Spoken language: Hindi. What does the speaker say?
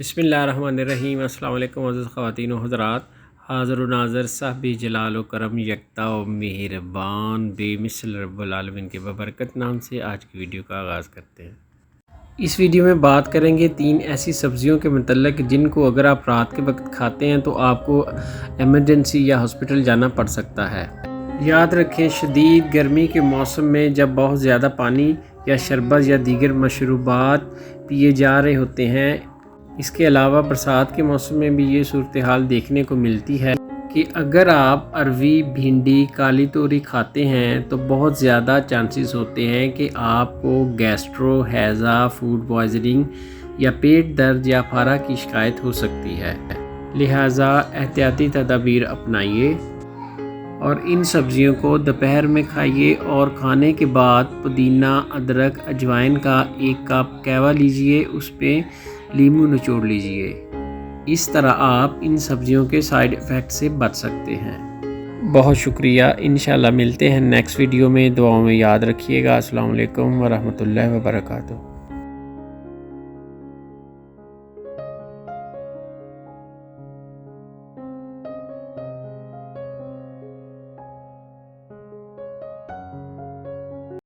बिस्मिल्लाहिर्रहमानिर्रहीम। अस्सलाम वालेकुम अज़ीज़ ख़वातीन व हज़रात, हाज़िर व नाज़िर साहिब जलाल व करम यकता व मेहरबान बेमिसल रब्बुल आलमीन के बबरकत नाम से आज की वीडियो का आगाज़ करते हैं। इस वीडियो में बात करेंगे 3 ऐसी सब्ज़ियों के मतलब जिनको अगर आप रात के वक्त खाते हैं तो आपको एमरजेंसी या हॉस्पिटल जाना पड़ सकता है। याद रखें, शदीद गर्मी के मौसम में जब बहुत ज़्यादा पानी या शरबत या दीगर मशरूबात पिए जा रहे होते हैं, इसके अलावा बरसात के मौसम में भी ये सूरत हाल देखने को मिलती है कि अगर आप अरवी, भिंडी, काली तोरी खाते हैं तो बहुत ज़्यादा चांसेस होते हैं कि आपको गैस्ट्रो, हैज़ा, फूड पॉइजनिंग या पेट दर्द या फारा की शिकायत हो सकती है। लिहाजा एहतियाती तदाबीर अपनाइए और इन सब्ज़ियों को दोपहर में खाइए और खाने के बाद पुदीना, अदरक, अजवाइन का 1 कप कहवा लीजिए, उस पर नींबू निचोड़ लीजिए। इस तरह आप इन सब्ज़ियों के साइड इफ़ेक्ट से बच सकते हैं। बहुत शुक्रिया। इंशाल्लाह मिलते हैं नेक्स्ट वीडियो में। दुआओं में याद रखिएगा। अस्सलाम वालेकुम व रहमतुल्लाहि व बरकातुहू।